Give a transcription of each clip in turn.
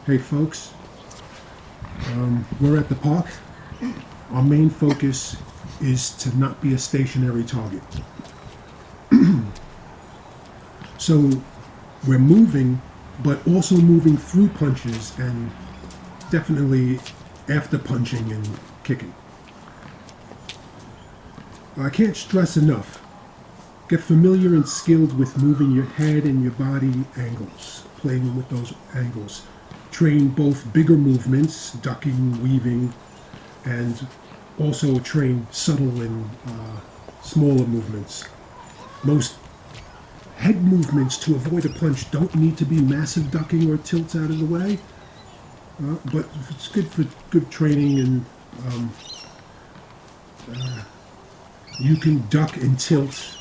Hey folks, we're at the park. Our main focus is to not be a stationary target. So we're moving, but also moving through punches and definitely after punching and kicking. I can't stress enough, get familiar and skilled with moving your head and your body angles, playing with those angles. Train both bigger movements, ducking, weaving, and also train subtle and smaller movements. Most head movements to avoid a punch don't need to be massive ducking or tilts out of the way, but it's good for good training, and you can duck and tilt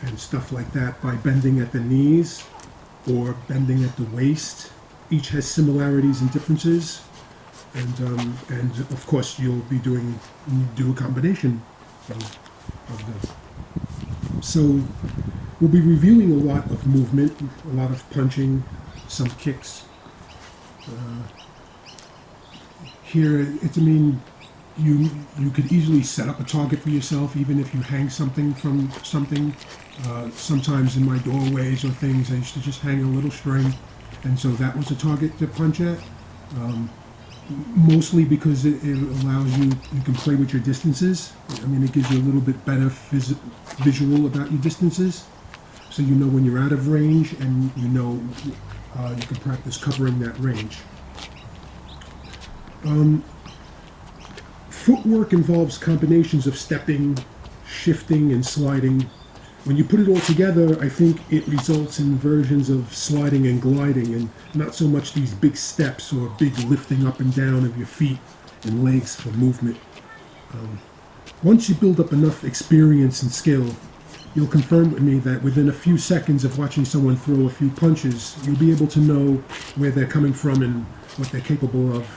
and stuff like that by bending at the knees or bending at the waist. Each has similarities and differences, and of course you'll be do a combination of them. So we'll be reviewing a lot of movement, a lot of punching, some kicks. Here, you could easily set up a target for yourself, even if you hang something from something. Sometimes in my doorways or things, I used to just hang a little string, and so that was a target to punch at. Mostly because it allows you can play with your distances. I mean, it gives you a little bit better visual about your distances, so you know when you're out of range, and you know you can practice covering that range. Footwork involves combinations of stepping, shifting, and sliding. When you put it all together, I think it results in versions of sliding and gliding, and not so much these big steps or big lifting up and down of your feet and legs for movement. Once you build up enough experience and skill, you'll confirm with me that within a few seconds of watching someone throw a few punches, you'll be able to know where they're coming from and what they're capable of.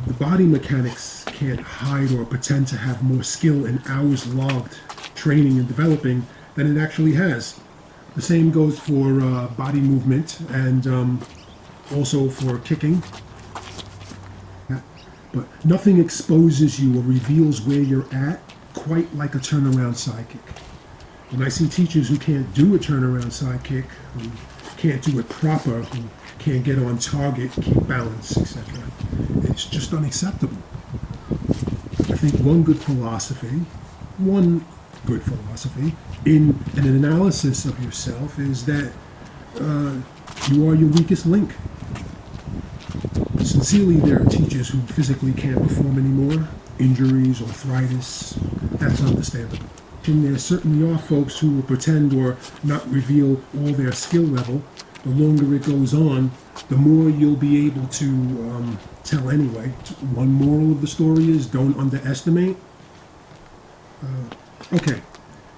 The body mechanics can't hide or pretend to have more skill and hours logged training and developing than it actually has. The same goes for body movement and also for kicking. But nothing exposes you or reveals where you're at quite like a turnaround side kick. When I see teachers who can't do a turnaround side kick, who can't do it proper, who can't get on target, keep balance, etc., it's just unacceptable. I think one good philosophy in an analysis of yourself is that you are your weakest link. Sincerely, there are teachers who physically can't perform anymore, injuries, arthritis, that's understandable. And there certainly are folks who will pretend or not reveal all their skill level. The longer it goes on, the more you'll be able to tell anyway. One moral of the story is don't underestimate. Okay,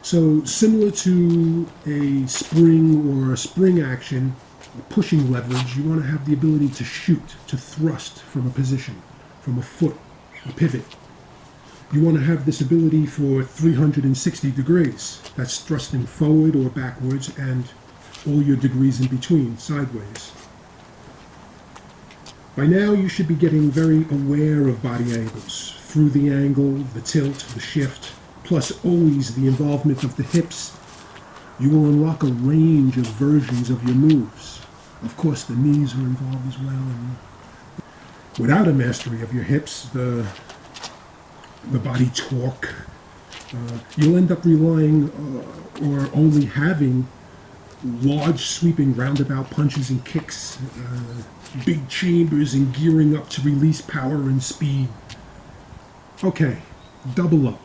so similar to a spring or a spring action, pushing leverage, you want to have the ability to shoot, to thrust from a position, from a foot, a pivot. You want to have this ability for 360 degrees. That's thrusting forward or backwards, and all your degrees in between, sideways. By now, you should be getting very aware of body angles. Through the angle, the tilt, the shift, plus always the involvement of the hips, you will unlock a range of versions of your moves. Of course, the knees are involved as well. And without a mastery of your hips, the body torque, you'll end up relying or only having large sweeping roundabout punches and kicks, big chambers and gearing up to release power and speed. Okay, double up.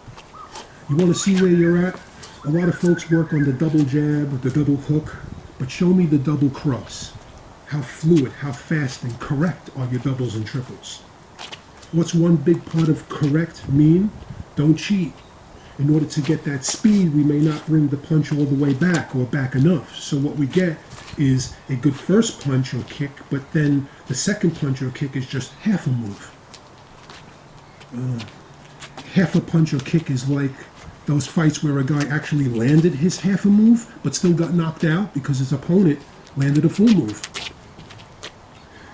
You want to see where you're at? A lot of folks work on the double jab, the double hook, but show me the double cross. How fluid, how fast and correct are your doubles and triples? What's one big part of correct mean? Don't cheat. In order to get that speed, we may not bring the punch all the way back or back enough. So what we get is a good first punch or kick, but then the second punch or kick is just half a move. Half a punch or kick is like those fights where a guy actually landed his half a move, but still got knocked out because his opponent landed a full move.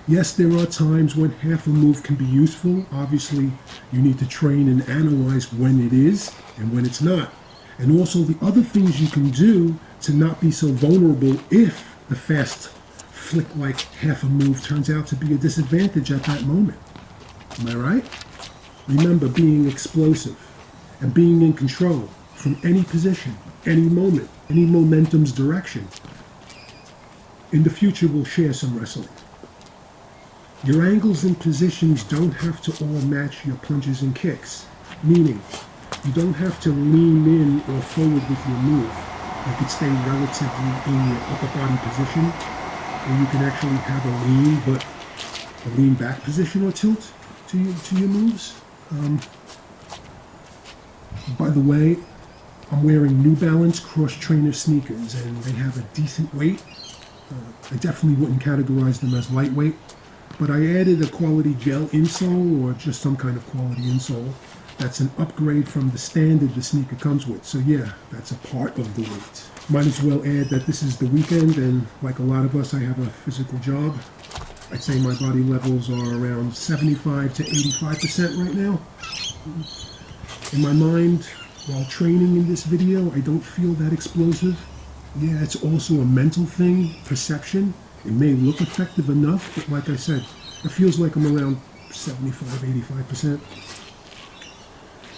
Yes, there are times when half a move can be useful. Obviously, you need to train and analyze when it is and when it's not. And also the other things you can do to not be so vulnerable if the fast flick like half a move turns out to be a disadvantage at that moment. Am I right? Remember being explosive and being in control from any position, any moment, any momentum's direction. In the future, we'll share some wrestling. Your angles and positions don't have to all match your punches and kicks, meaning you don't have to lean in or forward with your move. You can stay relatively in your upper body position, or you can actually have a lean, but a lean back position or tilt to your moves. By the way, I'm wearing New Balance Cross Trainer sneakers, and they have a decent weight. I definitely wouldn't categorize them as lightweight, but I added a quality gel insole or just some kind of quality insole. That's an upgrade from the standard the sneaker comes with. So yeah, that's a part of the weight. Might as well add that this is the weekend, and like a lot of us, I have a physical job. I'd say my body levels are around 75 to 85% right now. In my mind, while training in this video, I don't feel that explosive. Yeah, it's also a mental thing, perception. It may look effective enough, but like I said, it feels like I'm around 75, 85%.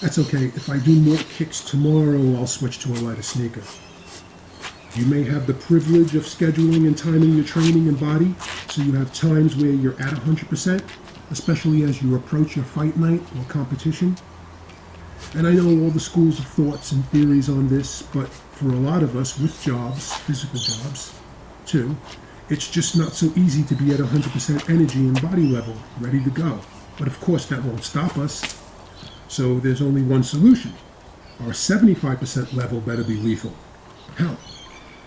That's okay. If I do more kicks tomorrow, I'll switch to a lighter sneaker. You may have the privilege of scheduling and timing your training and body, so you have times where you're at 100%, especially as you approach your fight night or competition. And I know all the schools of thoughts and theories on this, but for a lot of us with jobs, physical jobs too, it's just not so easy to be at 100% energy and body level, ready to go. But of course that won't stop us. So there's only one solution. Our 75% level better be lethal. Hell,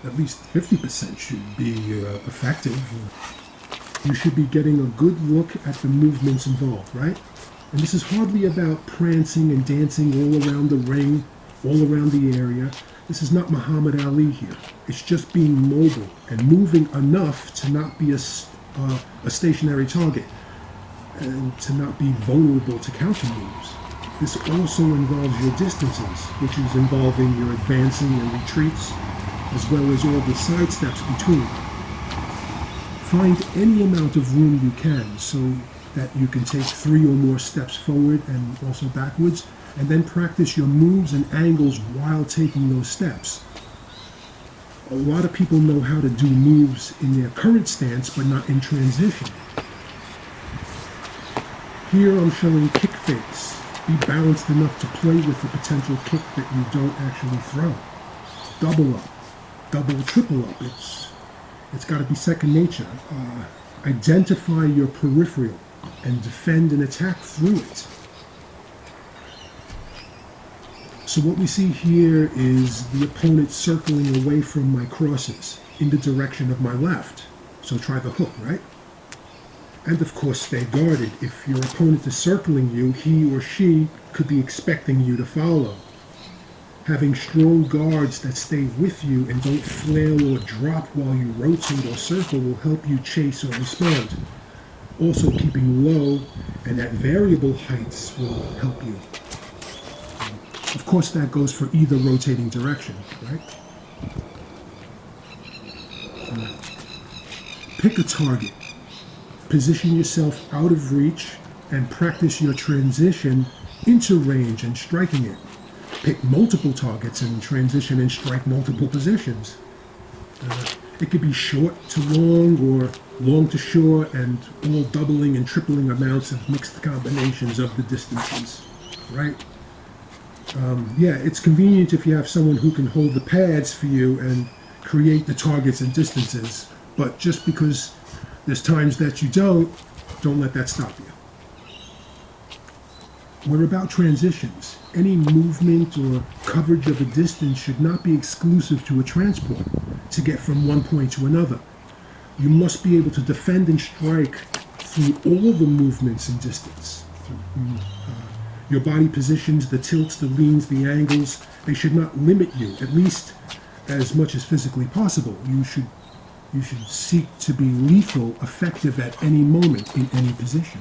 at least 50% should be effective. You should be getting a good look at the movements involved, right? And this is hardly about prancing and dancing all around the ring, all around the area. This is not Muhammad Ali here. It's just being mobile and moving enough to not be a stationary target and to not be vulnerable to counter moves. This also involves your distances, which is involving your advancing and retreats, as well as all the side steps between. Find any amount of room you can so that you can take 3 or more steps forward and also backwards, and then practice your moves and angles while taking those steps. A lot of people know how to do moves in their current stance, but not in transition. Here I'm showing kick fakes. Be balanced enough to play with the potential kick that you don't actually throw. Double up, double, triple up. It's got to be second nature. Identify your peripheral and defend and attack through it. So what we see here is the opponent circling away from my crosses in the direction of my left. So try the hook, right? And of course stay guarded. If your opponent is circling you, he or she could be expecting you to follow. Having strong guards that stay with you and don't flail or drop while you rotate or circle will help you chase or respond. Also keeping low and at variable heights will help you. Of course that goes for either rotating direction, right? Pick a target. Position yourself out of reach and practice your transition into range and striking it. Pick multiple targets and transition and strike multiple positions. It could be short to long or long to short, and all doubling and tripling amounts of mixed combinations of the distances, right? Yeah, it's convenient if you have someone who can hold the pads for you and create the targets and distances, but just because there's times that you don't let that stop you. We're about transitions. Any movement or coverage of a distance should not be exclusive to a transport to get from one point to another. You must be able to defend and strike through all the movements and distance. Your body positions, the tilts, the leans, the angles, they should not limit you, at least as much as physically possible. You should You should seek to be lethal, effective at any moment, in any position.